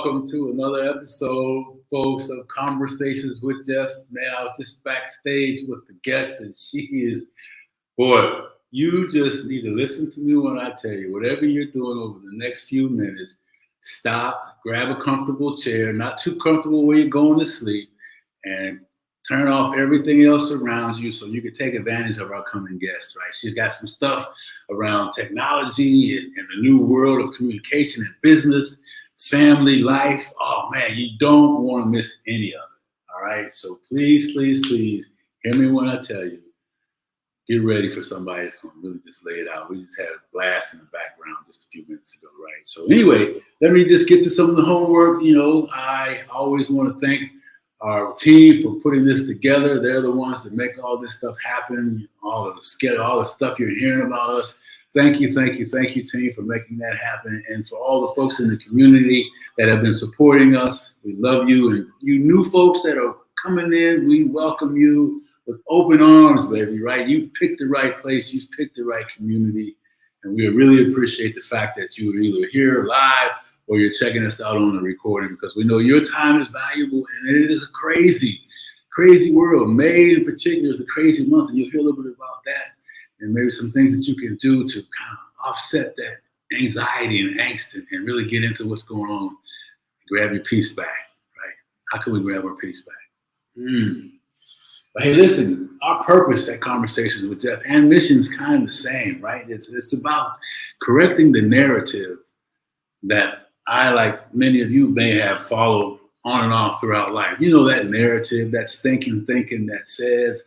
welcome to another episode, folks, of Conversations with Geoff. Man, I was just backstage with the guest, and she is, boy, you just need to listen to me when I tell you, whatever you're doing over the next few minutes, stop, grab a comfortable chair, not too comfortable where you're going to sleep, and turn off everything else around you so you can take advantage of our coming guest, right? She's got some stuff around technology and the new world of communication and business, family life. Oh man, you don't want to miss any of it. All right. So please, please, please hear me when I tell you, get ready for somebody that's going to really just lay it out. We just had a blast in the background just a few minutes ago, right? So anyway, let me just get to some of the homework. You know, I always want to thank our team for putting this together. They're the ones that make all this stuff happen, all the stuff you're hearing about us. Thank you, team, for making that happen. And for all the folks in the community that have been supporting us, we love you. And you new folks that are coming in, we welcome you with open arms, baby, right? You picked the right place, you picked the right community. And we really appreciate the fact that you are either here live or you're checking us out on the recording, because we know your time is valuable and it is a crazy, crazy world. May in particular is a crazy month, and you'll hear a little bit about that and maybe some things that you can do to kind of offset that anxiety and angst and really get into what's going on. Grab your peace back, right? How can we grab our peace back? But hey, listen, our purpose at Conversations with Geoff and mission's kind of the same, right? It's about correcting the narrative that I, like many of you, may have followed on and off throughout life. You know, that narrative, that stinking thinking that says,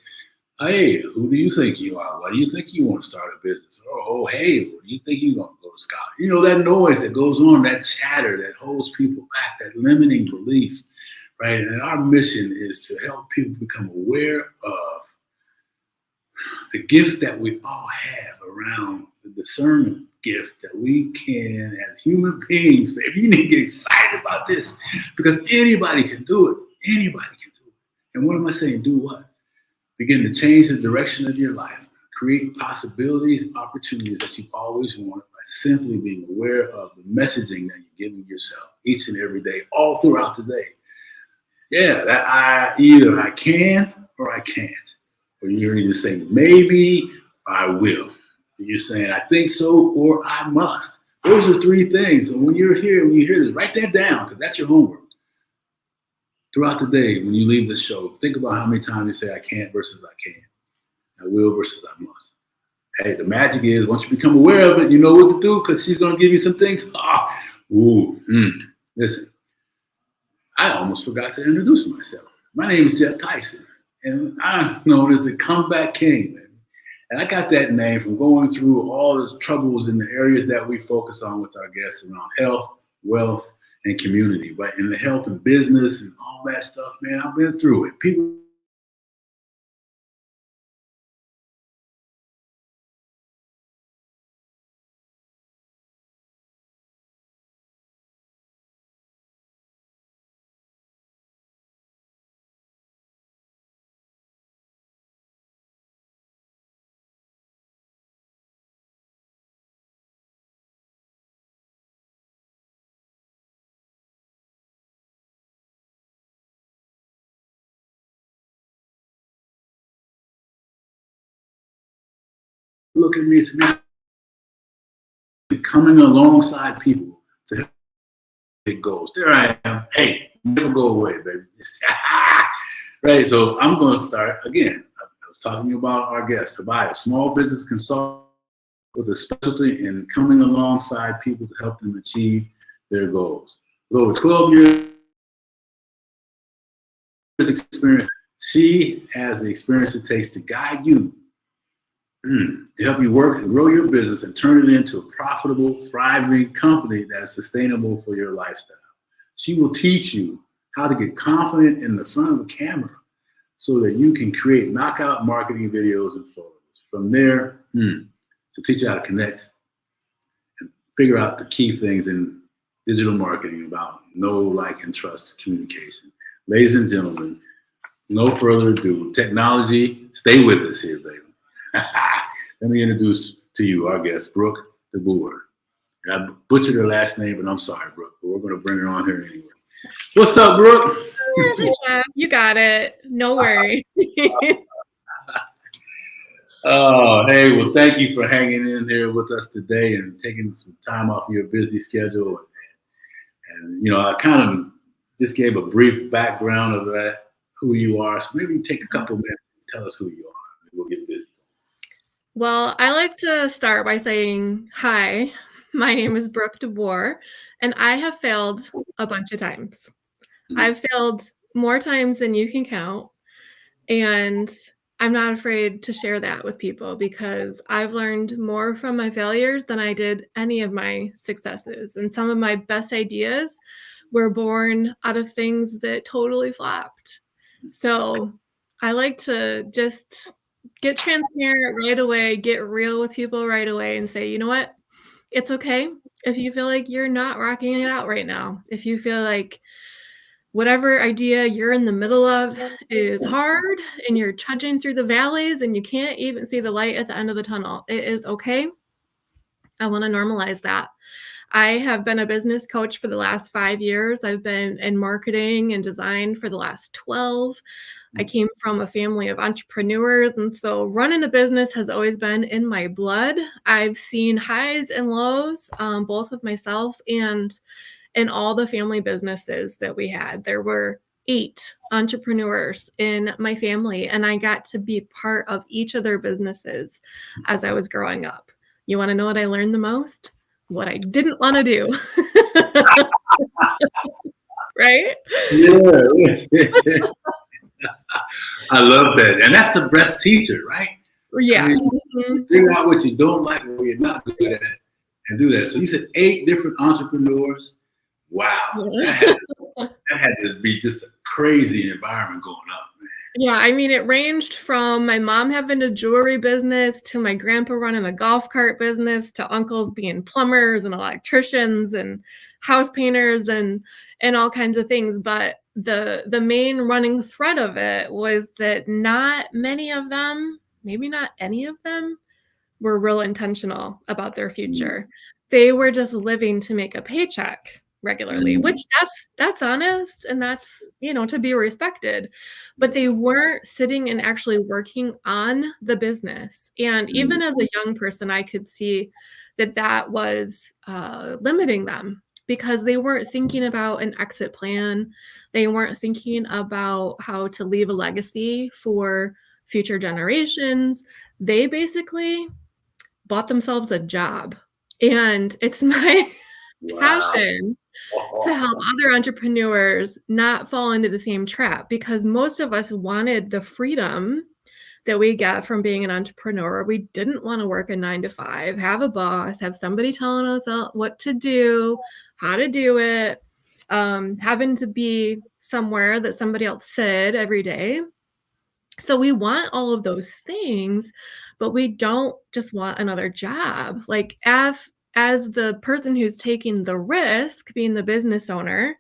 hey, who do you think you are? Why do you think you want to start a business? Oh, hey, what do you think you're going to go to college? You know, that noise that goes on, that chatter that holds people back, that limiting beliefs, right? And our mission is to help people become aware of the gift that we all have around the discernment gift that we can, as human beings, baby, you need to get excited about this, because anybody can do it. Anybody can do it. And what am I saying? Do what? Begin to change the direction of your life. Create possibilities, opportunities that you've always wanted by simply being aware of the messaging that you're giving yourself each and every day, all throughout the day. Yeah, that I can or I can't. Or you're either saying maybe or I will. You're saying I think so or I must. Those are three things. And when you're here, when you hear this, write that down, because that's your homework. Throughout the day, when you leave the show, think about how many times you say I can't versus I can. I will versus I must. Hey, the magic is once you become aware of it, you know what to do, because she's going to give you some things. Listen, I almost forgot to introduce myself. My name is Geoff Tyson, and I'm known as the Comeback King, man. And I got that name from going through all the troubles in the areas that we focus on with our guests around health, wealth, and community, right? And the health and business and all that stuff, man, I've been through it. People look at me as coming alongside people to help it goes. There I am. Hey, never go away, baby. Right. So I'm going to start again. I was talking about our guest, Tobias, small business consultant with a specialty in coming alongside people to help them achieve their goals. With over 12 years experience, she has the experience it takes to guide you to help you work and grow your business and turn it into a profitable, thriving company that is sustainable for your lifestyle. She will teach you how to get confident in the front of the camera so that you can create knockout marketing videos and photos. From there, she'll teach you how to connect and figure out the key things in digital marketing about know, like, and trust communication. Ladies and gentlemen, no further ado, technology, stay with us here, baby. Let me introduce to you our guest, Brooke DeBoer. And I butchered her last name, but I'm sorry, Brooke, but we're going to bring her on here anyway. What's up, Brooke? Hey, Geoff, you got it. No worry. Oh, hey, well, thank you for hanging in here with us today and taking some time off your busy schedule. And I kind of just gave a brief background of that, who you are. So maybe take a couple minutes and tell us who you are. We'll get busy. Well, I like to start by saying, hi, my name is Brook DeBoer, and I have failed a bunch of times. I've failed more times than you can count, and I'm not afraid to share that with people because I've learned more from my failures than I did any of my successes. And some of my best ideas were born out of things that totally flopped. So I like to just get transparent right away, get real with people right away and say, you know what? It's okay if you feel like you're not rocking it out right now. If you feel like whatever idea you're in the middle of is hard and you're trudging through the valleys and you can't even see the light at the end of the tunnel, it is okay. I want to normalize that. I have been a business coach for the last 5 years. I've been in marketing and design for the last 12. I came from a family of entrepreneurs, and so running a business has always been in my blood. I've seen highs and lows, both with myself and in all the family businesses that we had. There were 8 entrepreneurs in my family, and I got to be part of each of their businesses as I was growing up. You want to know what I learned the most? What I didn't want to do. Right? Yeah. I love that. And that's the best teacher, right? Yeah. I mean, figure out what you don't like, what you're not good at, and do that. So you said 8 different entrepreneurs. Wow. That had to be just a crazy environment going up, man. Yeah, I mean, it ranged from my mom having a jewelry business to my grandpa running a golf cart business to uncles being plumbers and electricians and house painters and all kinds of things. But the main running thread of it was that not many of them, maybe not any of them, were real intentional about their future. They were just living to make a paycheck regularly, which that's honest and that's, to be respected. But they weren't sitting and actually working on the business. And even as a young person, I could see that was limiting them because they weren't thinking about an exit plan. They weren't thinking about how to leave a legacy for future generations. They basically bought themselves a job. And it's my passion to help other entrepreneurs not fall into the same trap because most of us wanted the freedom that we get from being an entrepreneur. We didn't want to work a 9 to 5, have a boss, have somebody telling us what to do, how to do it, having to be somewhere that somebody else said every day. So we want all of those things, but we don't just want another job. Like as the person who's taking the risk, being the business owner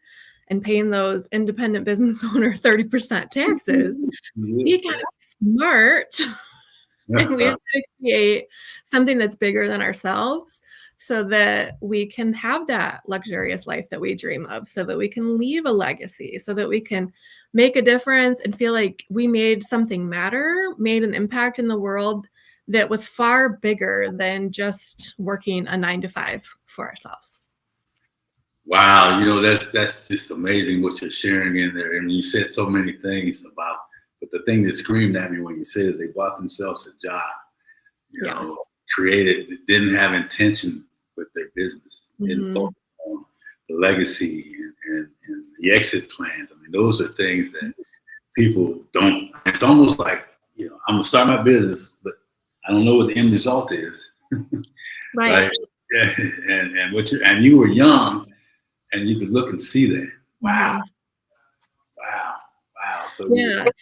and paying those independent business owner 30% taxes, we gotta be smart and we have to create something that's bigger than ourselves so that we can have that luxurious life that we dream of, so that we can leave a legacy, so that we can make a difference and feel like we made something matter, made an impact in the world that was far bigger than just working a 9 to 5 for ourselves. Wow, that's just amazing what you're sharing in there. And you said so many things about, but the thing that screamed at me when you said is they bought themselves a job, created, didn't have intention with their business, didn't focus on the legacy and the exit plans. I mean, those are things that people don't. It's almost like, I'm gonna start my business, but I don't know what the end result is. Right. Yeah. And you were young and you could look and see that. Wow.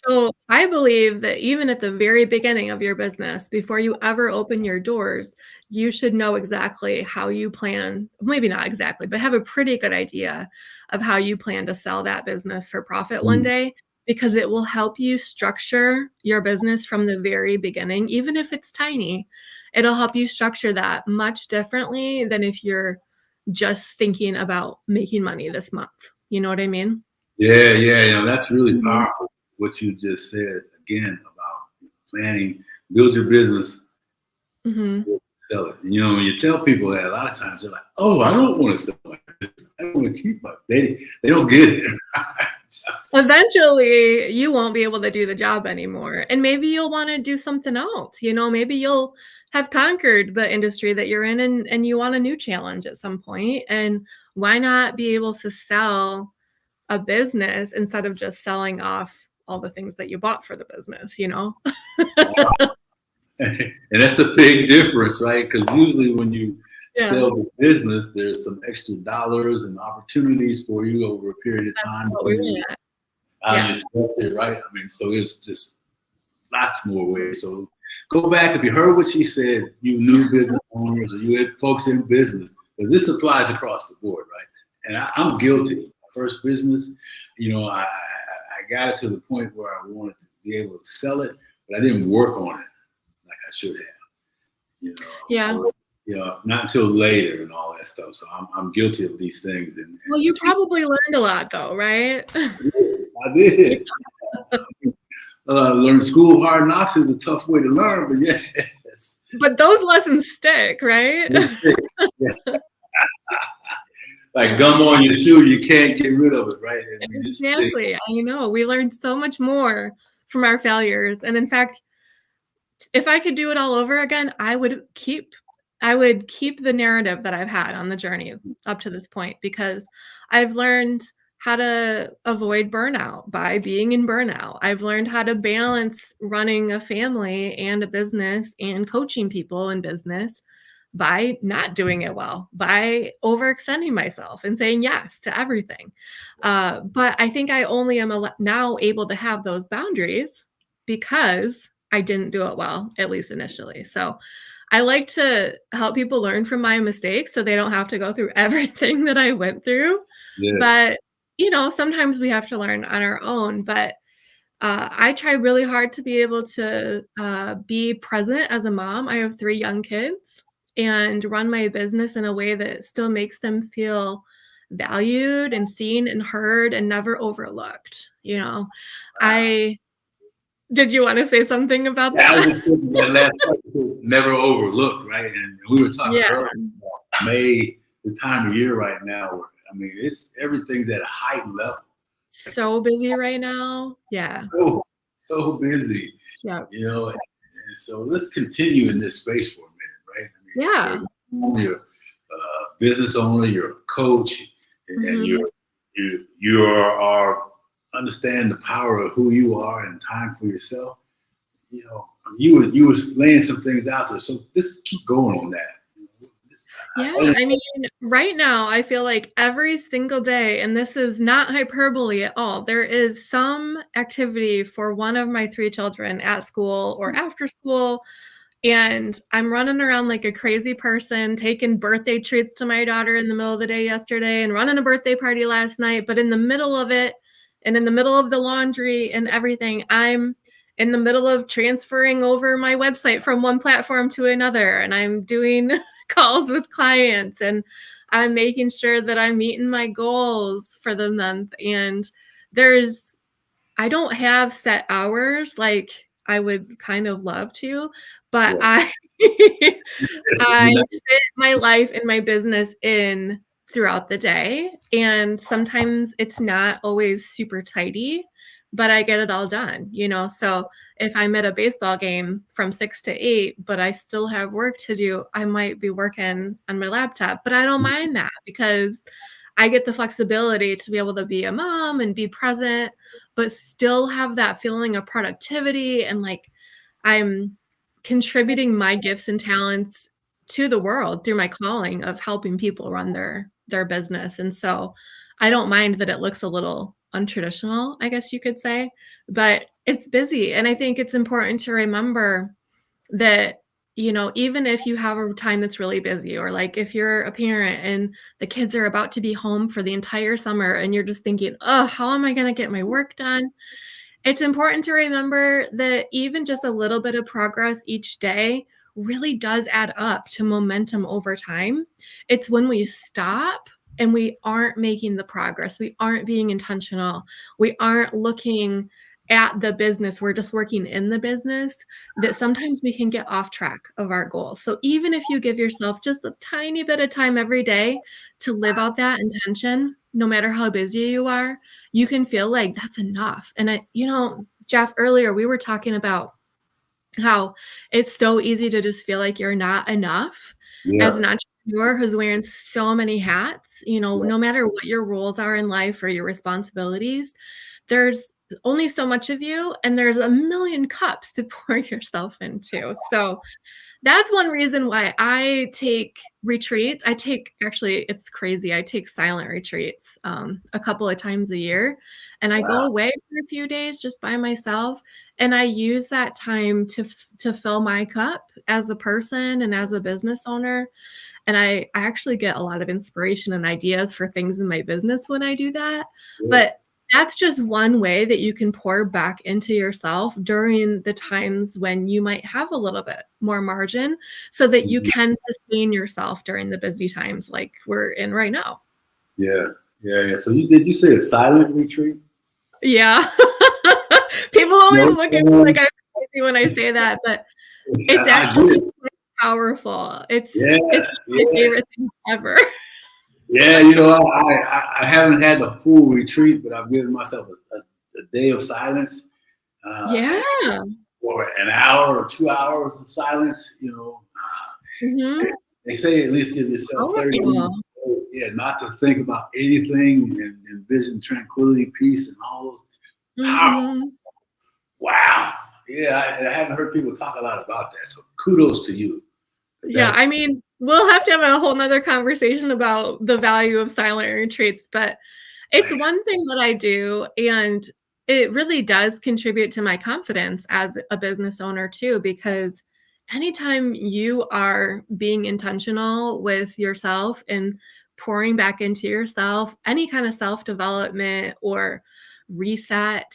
So I believe that even at the very beginning of your business, before you ever open your doors, you should know exactly how you plan, maybe not exactly, but have a pretty good idea of how you plan to sell that business for profit one day, because it will help you structure your business from the very beginning. Even if it's tiny, it'll help you structure that much differently than if you're just thinking about making money this month. You know what I mean? Yeah. That's really Mhm. powerful. What you just said again about planning, build your business, Mhm. sell it. When you tell people that, a lot of times they're like, "Oh, I don't want to sell my business. I want to keep my." They don't get it. Eventually, you won't be able to do the job anymore, and maybe you'll wanna do something else, maybe you'll have conquered the industry that you're in and you want a new challenge at some point, and why not be able to sell a business instead of just selling off all the things that you bought for the business, you know? And that's a big difference, right? Because usually when you Yeah, sell the business, there's some extra dollars and opportunities for you over a period of that's time, what we depending want. on how Yeah. you structure it, right? I mean, so it's just lots more ways. So go back, if you heard what she said, you new business owners or you had folks in business, because this applies across the board, right? And I'm guilty. First business, I got it to the point where I wanted to be able to sell it, but I didn't work on it like I should have. I Yeah. was, not until later and all that stuff. So I'm guilty of these things, and Well, you probably learned a lot though, right? I did. Learn school hard knocks is a tough way to learn, but yes. But those lessons stick, right? Like gum on your shoe, you can't get rid of it, right? I mean, it sticks. Exactly. I know. We learned so much more from our failures. And in fact, if I could do it all over again, I would keep the narrative that I've had on the journey up to this point because I've learned how to avoid burnout by being in burnout. I've learned how to balance running a family and a business and coaching people in business by not doing it well, by overextending myself and saying yes to everything. But I think I only am now able to have those boundaries because I didn't do it well, at least initially. So I like to help people learn from my mistakes so they don't have to go through everything that I went through. Yeah. But, sometimes we have to learn on our own. But I try really hard to be able to be present as a mom. I have 3 young kids and run my business in a way that still makes them feel valued and seen and heard and never overlooked. Wow. I did you want to say something about Yeah, I was that? just thinking that last part, never overlooked, right? And we were talking Yeah. earlier about May, the time of year right now. Where, I mean, everything's at a heightened level. So busy right now. Yeah. So busy, Yeah. And so let's continue in this space for a minute, right? I Yeah. mean, you're a business owner, you're a coach, and Mhm. you are understand the power of who you are and time for yourself. You were laying some things out there, so let's keep going on that. Yeah, I- I mean, right now, I feel like every single day, and this is not hyperbole at all, there is some activity for one of my 3 children at school or after school, and I'm running around like a crazy person, taking birthday treats to my daughter in the middle of the day yesterday and running a birthday party last night, but in the middle of it, and in the middle of the laundry and everything, I'm in the middle of transferring over my website from one platform to another, and I'm doing calls with clients, and I'm making sure that I'm meeting my goals for the month, and there's I don't have set hours like I would kind of love to, but yeah. I I fit my life and my business in throughout the day, and sometimes it's not always super tidy, but I get it all done. So if I'm at a baseball game from 6 to 8, but I still have work to do, I might be working on my laptop, but I don't mind that because I get the flexibility to be able to be a mom and be present, but still have that feeling of productivity and like I'm contributing my gifts and talents to the world through my calling of helping people run their business. And so I don't mind that it looks a little untraditional, I guess you could say, but it's busy. And I think it's important to remember that, even if you have a time that's really busy, or like if you're a parent and the kids are about to be home for the entire summer and you're just thinking, oh, how am I going to get my work done? It's important to remember that even just a little bit of progress each day really does add up to momentum over time. It's when we stop and we aren't making the progress. We aren't being intentional. We aren't looking at the business. We're just working in the business, that sometimes we can get off track of our goals. So even if you give yourself just a tiny bit of time every day to live out that intention, no matter how busy you are, you can feel like that's enough. And Geoff, earlier we were talking about how it's so easy to just feel like you're not enough. As an entrepreneur who's wearing so many hats, no matter what your roles are in life or your responsibilities, there's only so much of you, and there's a million cups to pour yourself into. So that's one reason why I take retreats. Actually, it's crazy. I take silent retreats a couple of times a year, and I go away for a few days just by myself. And I use that time to fill my cup as a person and as a business owner. And I actually get a lot of inspiration and ideas for things in my business when I do that. But that's just one way that you can pour back into yourself during the times when you might have a little bit more margin, so that you can sustain yourself during the busy times like we're in right now. Yeah. So did you say a silent retreat? Yeah. People always look at me like I'm crazy when I say that, but it's actually powerful. It's my favorite thing ever. Yeah, I haven't had a full retreat, but I've given myself a day of silence. Or an hour or 2 hours of silence. They say at least give yourself 30 minutes. Not to think about anything and envision tranquility, peace, and all those power. Wow. Yeah, I haven't heard people talk a lot about that. So kudos to you. Yeah, I mean, we'll have to have a whole nother conversation about the value of silent retreats, but it's one thing that I do, and it really does contribute to my confidence as a business owner too, because anytime you are being intentional with yourself and pouring back into yourself, any kind of self-development or reset,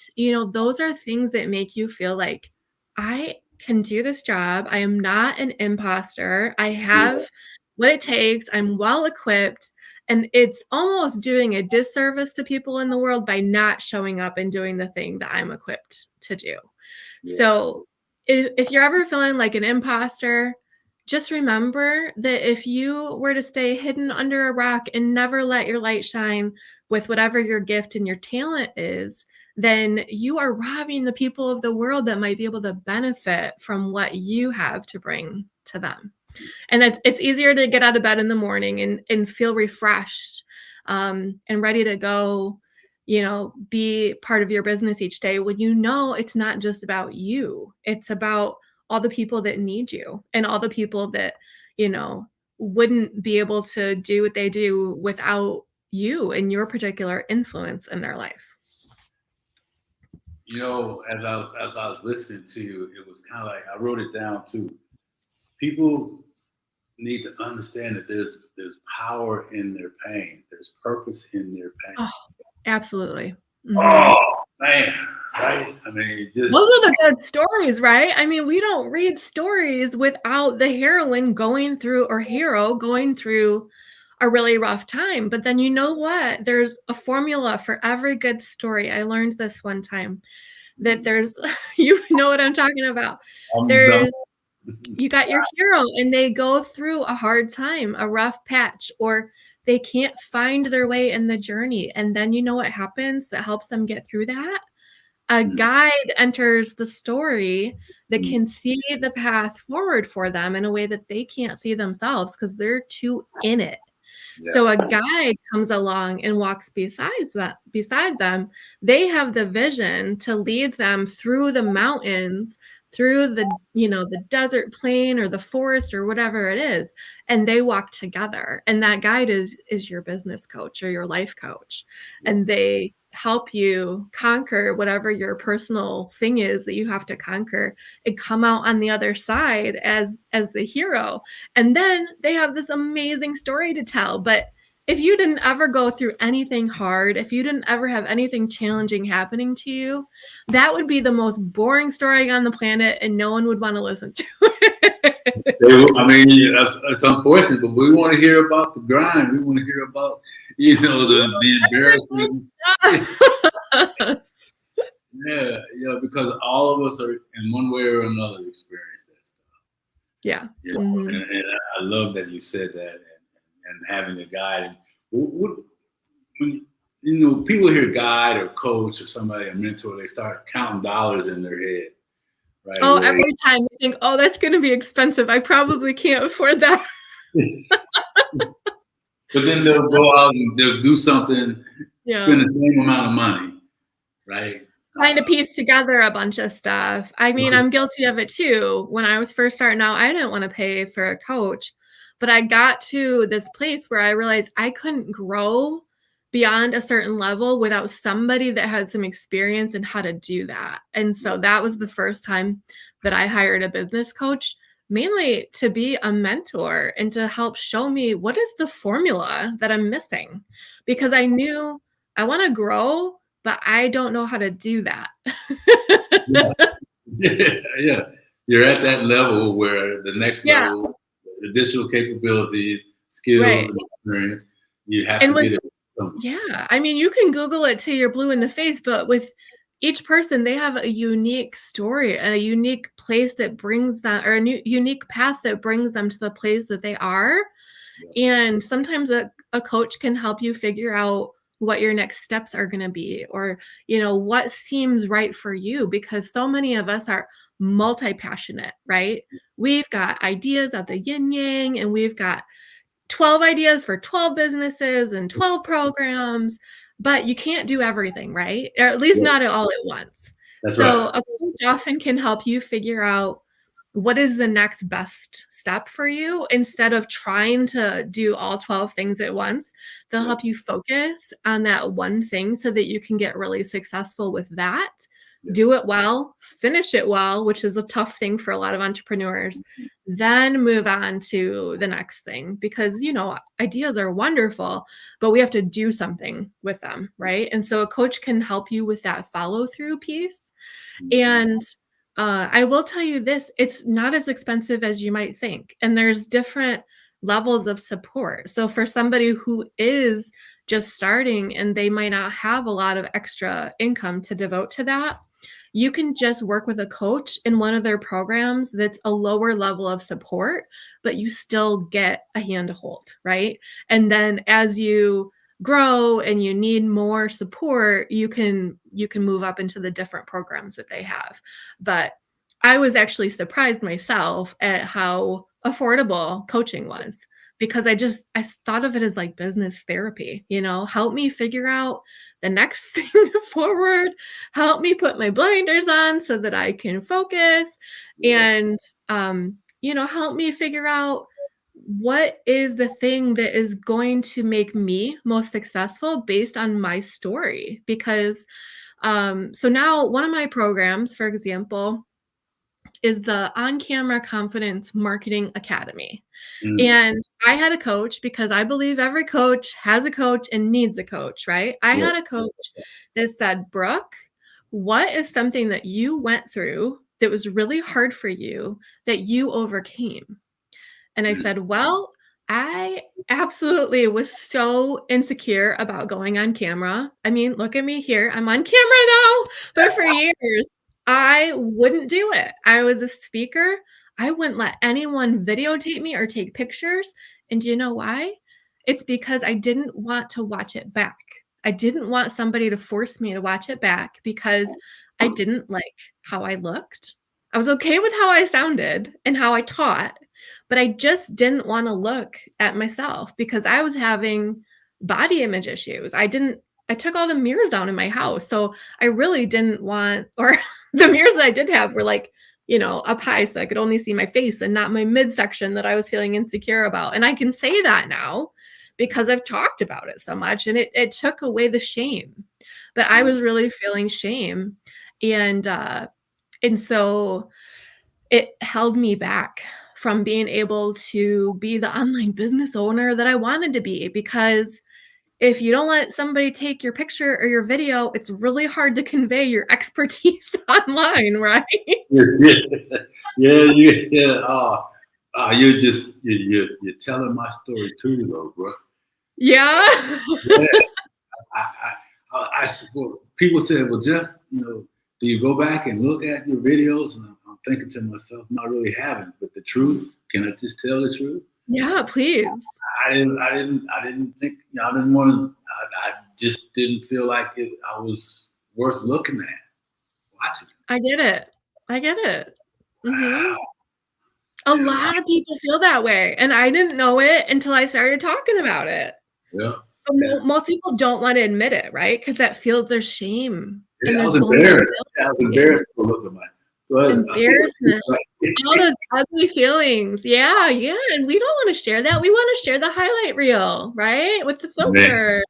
those are things that make you feel like, I can do this job. I am not an imposter. I have what it takes. I'm well equipped. And it's almost doing a disservice to people in the world by not showing up and doing the thing that I'm equipped to do. So if you're ever feeling like an imposter, just remember that if you were to stay hidden under a rock and never let your light shine with whatever your gift and your talent is, then you are robbing the people of the world that might be able to benefit from what you have to bring to them. And it's easier to get out of bed in the morning and feel refreshed and ready to go, be part of your business each day when it's not just about you. It's about all the people that need you and all the people that, wouldn't be able to do what they do without you and your particular influence in their life. As I was listening to you, it was kind of like I wrote it down too. People need to understand that there's power in their pain. There's purpose in their pain. Oh, absolutely. Oh man, right? I mean, those are the good stories, right? I mean, we don't read stories without the heroine going through, or hero going through, a really rough time. But then what? There's a formula for every good story. I learned this one time, that there's, you know what I'm talking about. You got your hero and they go through a hard time, a rough patch, or they can't find their way in the journey. And then what happens that helps them get through that? A guide enters the story that can see the path forward for them in a way that they can't see themselves because they're too in it. So a guide comes along and walks beside them. They have the vision to lead them through the mountains, through the desert plain or the forest or whatever it is, and they walk together. And that guide is your business coach or your life coach, and they help you conquer whatever your personal thing is that you have to conquer and come out on the other side as the hero. And then they have this amazing story to tell. But if you didn't ever go through anything hard, if you didn't ever have anything challenging happening to you, that would be the most boring story on the planet and no one would want to listen to it. I mean, it's unfortunate, but we want to hear about the grind. We want to hear about, you know, the embarrassment. Yeah, because all of us are in one way or another experience that stuff. Yeah. You know, and I love that you said that, and having a guide. When you know, people hear guide or coach or somebody, a mentor, they start counting dollars in their head. Right oh, away. every time you think, oh, that's going to be expensive. I probably can't afford that. But then they'll go out and they'll do something, spend the same amount of money, right? Trying to piece together a bunch of stuff. I mean, I'm guilty of it too. When I was first starting out, I didn't want to pay for a coach, but I got to this place where I realized I couldn't grow beyond a certain level without somebody that had some experience in how to do that. And so that was the first time that I hired a business coach, mainly to be a mentor and to help show me what is the formula that I'm missing, because I knew I want to grow, but I don't know how to do that. Yeah. You're at that level where the next level, additional capabilities, skills, and experience, you have to get it. Yeah. I mean, you can Google it till you're blue in the face, but with each person, they have a unique story and a unique place that brings them, or a unique path that brings them to the place that they are. And sometimes a coach can help you figure out what your next steps are going to be, or, you know, what seems right for you, because so many of us are multi-passionate, right? We've got ideas of the yin yang, and we've got 12 ideas for 12 businesses and 12 programs, but you can't do everything, right? Or at least not all at once. So a coach often can help you figure out what is the next best step for you. Instead of trying to do all 12 things at once, they'll help you focus on that one thing so that you can get really successful with that. Do it well, finish it well, which is a tough thing for a lot of entrepreneurs. Then move on to the next thing, because, you know, ideas are wonderful, but we have to do something with them, right? And so a coach can help you with that follow through piece. And I will tell you this, it's not as expensive as you might think. And there's different levels of support. So for somebody who is just starting and they might not have a lot of extra income to devote to that, you can just work with a coach in one of their programs that's a lower level of support, but you still get a hand to hold, right? And then as you grow and you need more support, you can move up into the different programs that they have. But I was actually surprised myself at how affordable coaching was, because I thought of it as like business therapy, you know, help me figure out the next thing forward, help me put my blinders on so that I can focus, and you know, help me figure out what is the thing that is going to make me most successful based on my story. Because so now one of my programs, for example, is the On-Camera Confidence Marketing Academy. And I had a coach, because I believe every coach has a coach and needs a coach, right? I had a coach that said, Brooke, what is something that you went through that was really hard for you that you overcame? And I said, well, I absolutely was so insecure about going on camera. I mean, look at me here. I'm on camera now, but for years, I wouldn't do it. I was a speaker. I wouldn't let anyone videotape me or take pictures. And do you know why? It's because I didn't want to watch it back. I didn't want somebody to force me to watch it back, because I didn't like how I looked. I was okay with how I sounded and how I taught, but I just didn't want to look at myself because I was having body image issues. I took all the mirrors down in my house. So I really didn't want, or the mirrors that I did have were like, you know, up high, so I could only see my face and not my midsection that I was feeling insecure about. And I can say that now because I've talked about it so much, and it took away the shame. But I was really feeling shame. And so it held me back from being able to be the online business owner that I wanted to be, because if you don't let somebody take your picture or your video, it's really hard to convey your expertise online, right? Yeah. You're telling my story too, though, bro. Yeah. Yeah. Well, people said, well, Geoff, do you go back and look at your videos? And I'm thinking to myself, not really haven't, but the truth, can I just tell the truth? Yeah, please. I didn't think, I didn't want to, I just didn't feel like I was worth looking at, watching. I get it. I get it. Wow. A lot of people feel that way, and I didn't know it until I started talking about it. Yeah. But most people don't want to admit it, right? Because that feels there's shame. Yeah, and I there's was embarrassed. I was embarrassed to look at my. Embarrassment. All those ugly feelings. Yeah, yeah. And we don't want to share that. We want to share the highlight reel, right? With the filter.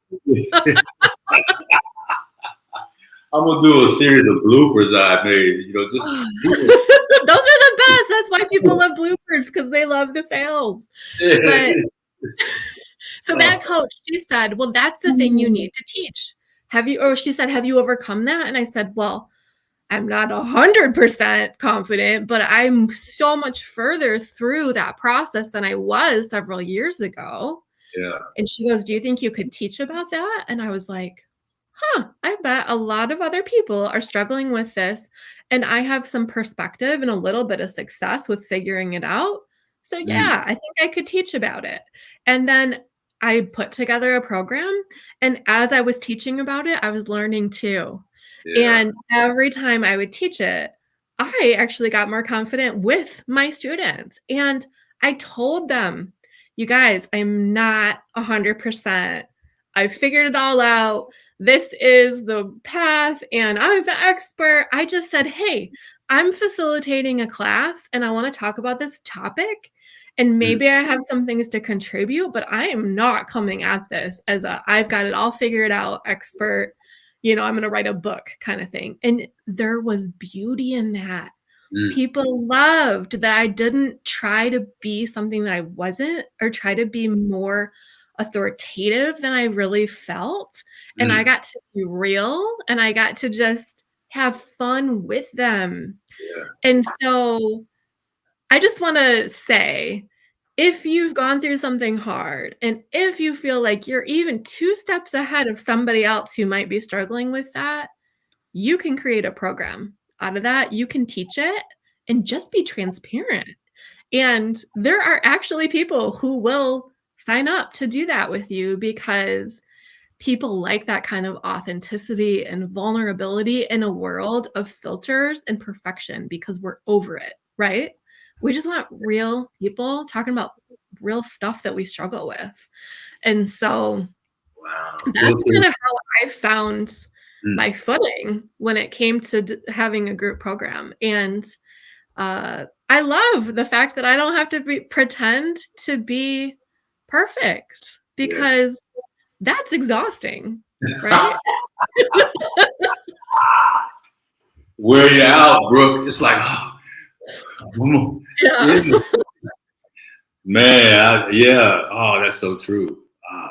I'm gonna do a series of bloopers I made. Just those are the best. That's why people love bloopers, because they love the fails. But so that coach, she said, well, that's the thing you need to teach. She said, have you overcome that? And I said, well, I'm not 100% confident, but I'm so much further through that process than I was several years ago. Yeah. And she goes, do you think you could teach about that? And I was like, I bet a lot of other people are struggling with this. And I have some perspective and a little bit of success with figuring it out. So yeah, I think I could teach about it. And then I put together a program. And as I was teaching about it, I was learning too. Yeah. And every time I would teach it, I actually got more confident with my students. And I told them, you guys, I'm not 100%. I figured it all out. This is the path and I'm the expert. I just said, hey, I'm facilitating a class and I want to talk about this topic. And maybe I have some things to contribute, but I am not coming at this as I've got it all figured out expert. I'm going to write a book kind of thing. And there was beauty in that. People loved that I didn't try to be something that I wasn't, or try to be more authoritative than I really felt. And I got to be real and I got to just have fun with them. Yeah. And so I just want to say, if you've gone through something hard and if you feel like you're even 2 steps ahead of somebody else who might be struggling with that, you can create a program out of that. You can teach it and just be transparent. And there are actually people who will sign up to do that with you, because people like that kind of authenticity and vulnerability in a world of filters and perfection, because we're over it, right? We just want real people talking about real stuff that we struggle with. And so that's kind of how I found my footing when it came to having a group program. And I love the fact that I don't have to pretend to be perfect, because that's exhausting, right? Wear you out, Brooke. It's like, man, oh, that's so true. Oh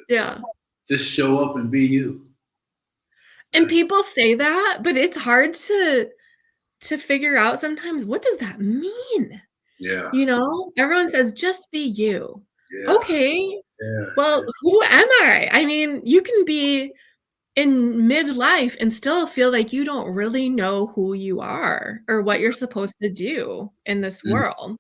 man, just show up and be you. And people say that, but it's hard to figure out sometimes, what does that mean? Yeah. Everyone says just be you. Yeah. Okay. Yeah. Well, who am I? I mean, you can be in midlife and still feel like you don't really know who you are or what you're supposed to do in this world.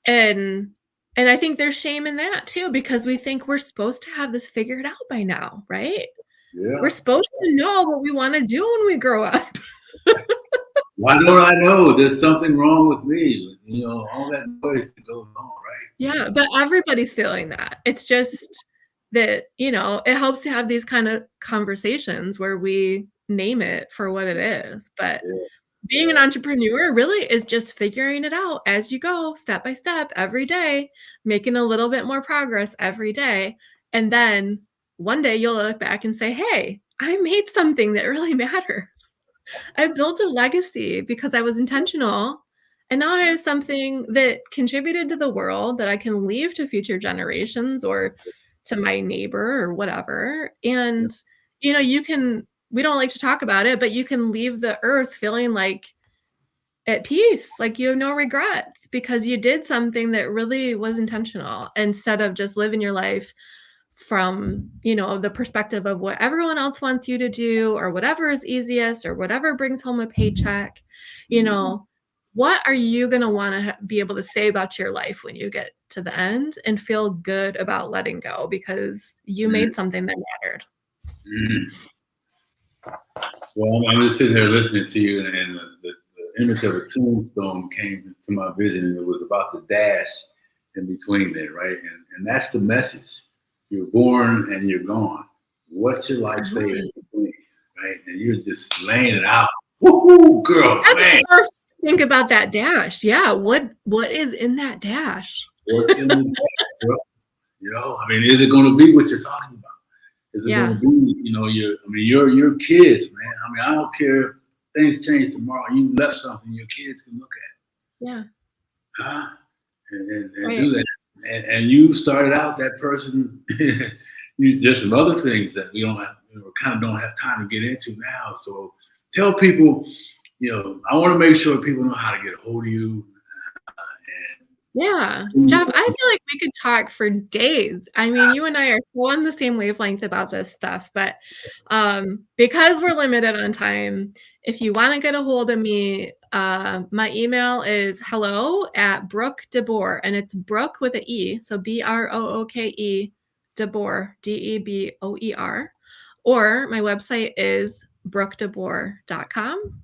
And I think there's shame in that too, because we think we're supposed to have this figured out by now, right? Yeah. We're supposed to know what we want to do when we grow up. Why don't I know? There's something wrong with me. All that noise that goes on, right? Yeah, but everybody's feeling that. It's just that, it helps to have these kind of conversations where we name it for what it is. But being an entrepreneur really is just figuring it out as you go, step by step, every day, making a little bit more progress every day. And then one day you'll look back and say, hey, I made something that really matters. I built a legacy because I was intentional. And now I have something that contributed to the world that I can leave to future generations or to my neighbor or whatever. And, we don't like to talk about it, but you can leave the earth feeling like at peace. Like you have no regrets because you did something that really was intentional instead of just living your life from, the perspective of what everyone else wants you to do or whatever is easiest or whatever brings home a paycheck. What are you going to want to be able to say about your life when you get to the end and feel good about letting go because you made something that mattered? Well, I'm just sitting here listening to you, and the image of a tombstone came to my vision, and it was about the dash in between there, right? And that's the message. You're born and you're gone. What's your life say in between, right? And you're just laying it out. Woohoo, girl, man. Think about that dash. Yeah, what is in that dash? What's in the dash, girl? I mean, is it going to be what you're talking about? Is it going to be, your kids, man. I mean, I don't care if things change tomorrow. You left something your kids can look at. Yeah. Huh? And do that. And you started out that person. There's some other things that we don't have, kind of don't have time to get into now. So tell people, I want to make sure people know how to get a hold of you. Yeah, Geoff, I feel like we could talk for days. I mean, you and I are so on the same wavelength about this stuff, but because we're limited on time, if you want to get a hold of me, my email is hello@Brooke DeBoer, and it's Brooke with an E, so BROOKE DeBoer, DEBOER, or my website is brookdeboer.com.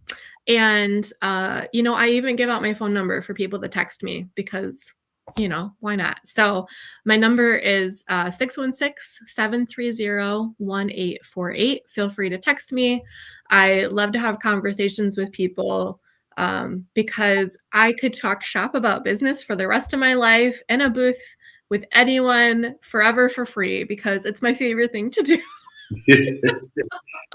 And, I even give out my phone number for people to text me because, why not? So my number is 616-730-1848. Feel free to text me. I love to have conversations with people because I could talk shop about business for the rest of my life in a booth with anyone forever for free because it's my favorite thing to do.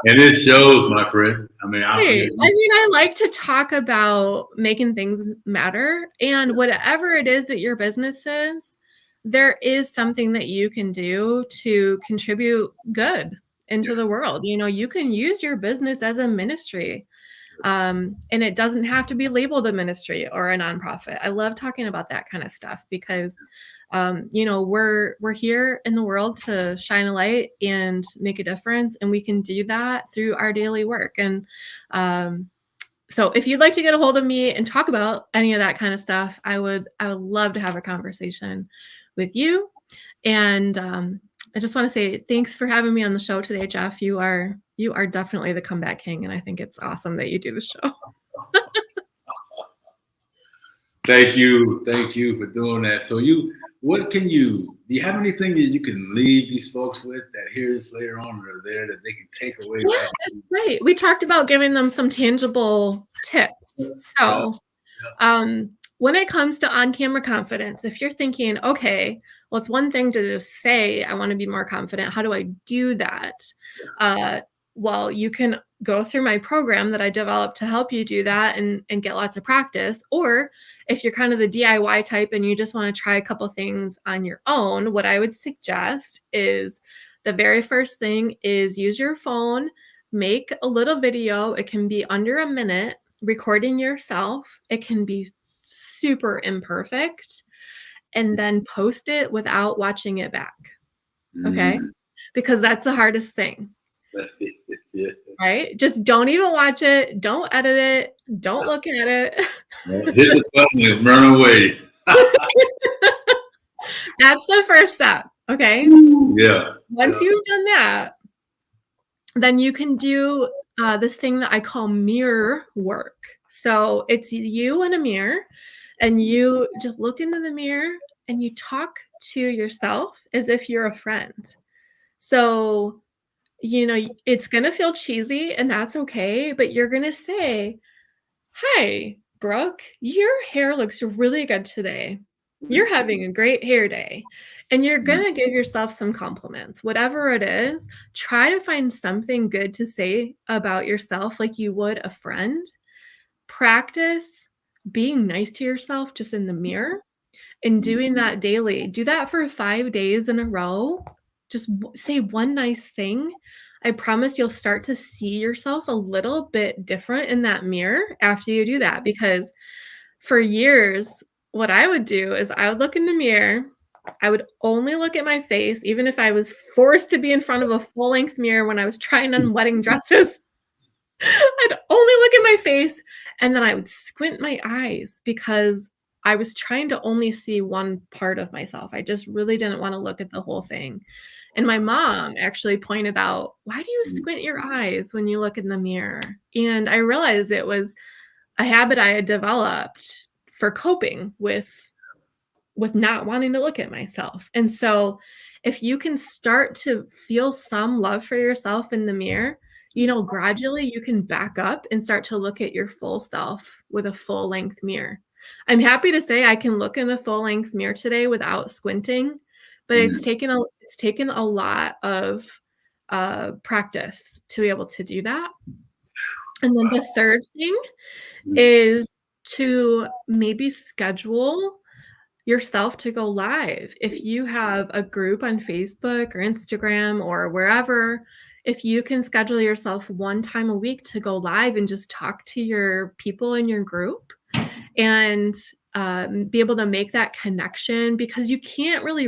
And it shows, my friend. I mean, I like to talk about making things matter, and whatever it is that your business is, there is something that you can do to contribute good into the world. You can use your business as a ministry, and it doesn't have to be labeled a ministry or a nonprofit. I love talking about that kind of stuff because we're here in the world to shine a light and make a difference, and we can do that through our daily work. And so if you'd like to get a hold of me and talk about any of that kind of stuff, I would love to have a conversation with you. And I just want to say thanks for having me on the show today, Geoff. You are definitely the comeback king, and I think it's awesome that you do the show. Thank you for doing that. So do you have anything that you can leave these folks with that hears later on or there that they can take away? Yeah, right. We talked about giving them some tangible tips. So when it comes to on-camera confidence, if you're thinking, okay, well, it's one thing to just say, I want to be more confident. How do I do that? Well, you can go through my program that I developed to help you do that and get lots of practice. Or if you're kind of the DIY type and you just want to try a couple things on your own, what I would suggest is the very first thing is use your phone, make a little video. It can be under a minute, recording yourself. It can be super imperfect, and then post it without watching it back. Okay? Because that's the hardest thing. Yeah. Right? Just don't even watch it. Don't edit it. Don't look at it. Hit the button and run away. That's the first step. Okay. Yeah. Once you've done that, then you can do this thing that I call mirror work. So it's you in a mirror, and you just look into the mirror and you talk to yourself as if you're a friend. So it's going to feel cheesy, and that's okay, but you're going to say, "Hi, Brooke, your hair looks really good today. You're having a great hair day." And you're going to give yourself some compliments. Whatever it is, try to find something good to say about yourself like you would a friend. Practice being nice to yourself just in the mirror and doing that daily. Do that for 5 days in a row. Just say one nice thing. I promise you'll start to see yourself a little bit different in that mirror after you do that. Because for years, what I would do is I would look in the mirror. I would only look at my face, even if I was forced to be in front of a full length mirror when I was trying on wedding dresses. I'd only look at my face, and then I would squint my eyes because I was trying to only see one part of myself. I just really didn't want to look at the whole thing. And my mom actually pointed out, "Why do you squint your eyes when you look in the mirror?" And I realized it was a habit I had developed for coping with not wanting to look at myself. And so if you can start to feel some love for yourself in the mirror, gradually you can back up and start to look at your full self with a full length mirror. I'm happy to say I can look in a full length mirror today without squinting, but it's taken a lot of practice to be able to do that. And then the third thing is to maybe schedule yourself to go live. If you have a group on Facebook or Instagram or wherever, if you can schedule yourself one time a week to go live and just talk to your people in your group and be able to make that connection, because you can't really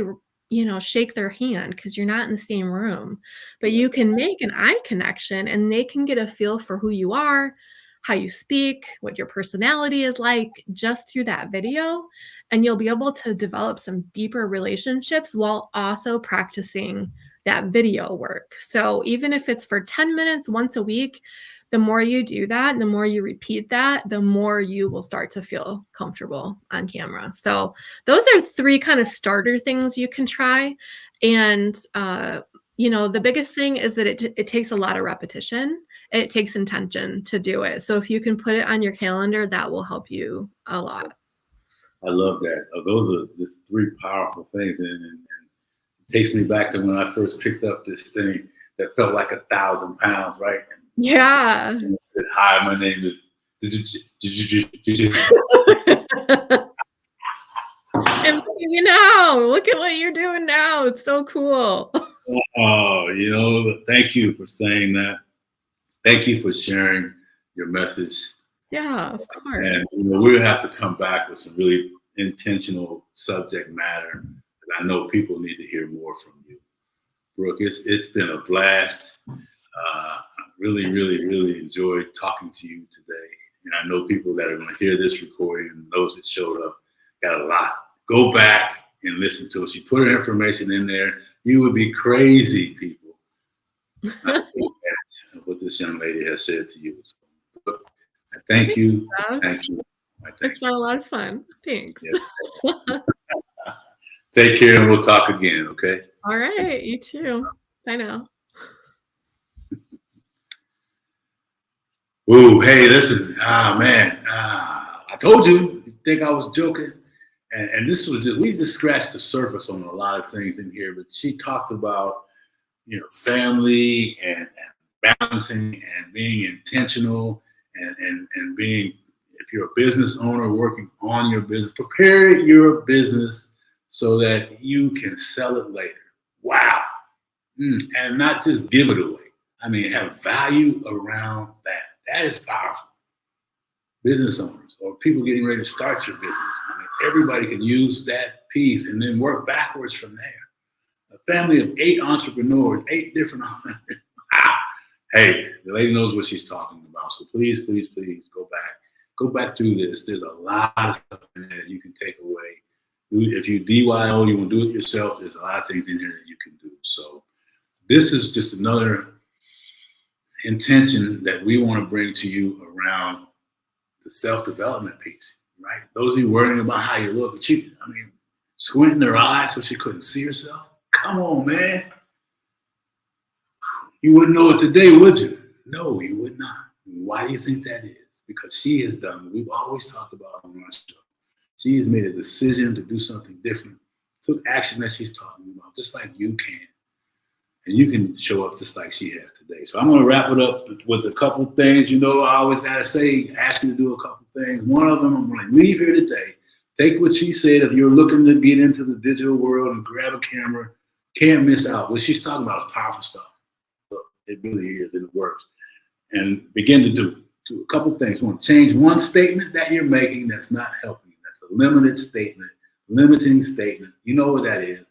shake their hand because you're not in the same room, but you can make an eye connection and they can get a feel for who you are, how you speak, what your personality is like, just through that video. And you'll be able to develop some deeper relationships while also practicing that video work. So even if it's for 10 minutes once a week, the more you do that, and the more you repeat that, the more you will start to feel comfortable on camera. So those are 3 kind of starter things you can try. And, the biggest thing is that it takes a lot of repetition. It takes intention to do it. So if you can put it on your calendar, that will help you a lot. I love that. Those are just 3 powerful things. And it takes me back to when I first picked up this thing that felt like 1,000 pounds, right? Yeah. And said, "Hi, my name is." And look at what you're doing now. It's so cool. Oh, thank you for saying that. Thank you for sharing your message. Yeah, of course. And we'll have to come back with some really intentional subject matter. I know people need to hear more from you, Brooke. It's been a blast. Really, really, really enjoyed talking to you today. And I know people that are going to hear this recording and those that showed up got a lot. Go back and listen to it. She put her information in there. You would be crazy, people, what this young lady has said to you. So, thank you. Thank you. It's been a lot of fun. Thanks. Yeah. Take care and we'll talk again, okay? All right. You too. Bye now. Ooh, hey, listen. Man. I told you think I was joking. And this was we just scratched the surface on a lot of things in here, but she talked about, family and balancing and being intentional and being, if you're a business owner working on your business, prepare your business so that you can sell it later. Wow. And not just give it away. I mean, have value around that. That is powerful. Business owners or people getting ready to start your business. I mean, everybody can use that piece and then work backwards from there. A family of 8 entrepreneurs, 8 different entrepreneurs. Wow. Hey, the lady knows what she's talking about. So please, please, please go back. Go back through this. There's a lot of stuff in there that you can take away. If you DIY, you want to do it yourself, there's a lot of things in here that you can do. So this is just another intention that we want to bring to you around the self-development piece, right? Those of you worrying about how you look, squinting her eyes so she couldn't see herself. Come on, man. You wouldn't know it today, would you? No, you would not. Why do you think that is? Because she has done what we've always talked about on our show. She has made a decision to do something different, took action that she's talking about, just like you can. And you can show up just like she has today. So I'm going to wrap it up with a couple things. I always got to say, ask you to do a couple things. One of them, I'm going to leave here today. Take what she said. If you're looking to get into the digital world and grab a camera, can't miss out. What she's talking about is powerful stuff. But It really is, and it works. And begin to do a couple things. One, change one statement that you're making that's not helping you. That's a limited statement, limiting statement. You know what that is.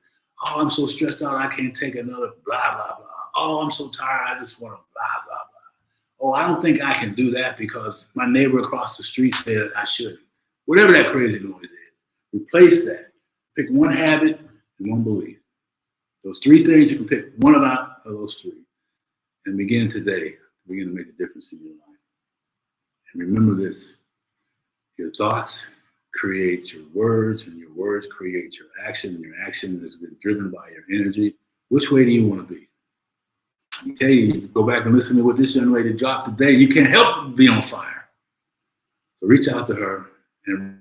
Oh, I'm so stressed out, I can't take another blah, blah, blah. Oh, I'm so tired, I just want to blah, blah, blah. Oh, I don't think I can do that because my neighbor across the street said that I shouldn't. Whatever that crazy noise is, replace that. Pick one habit and one belief. Those three things, you can pick one out of those three and begin today to begin to make a difference in your life. And remember this, your thoughts create your words, and your words create your action, and your action is driven by your energy. Which way do you want to be? I can tell you, go back and listen to what this young lady dropped today. You can't help but be on fire. So reach out to her and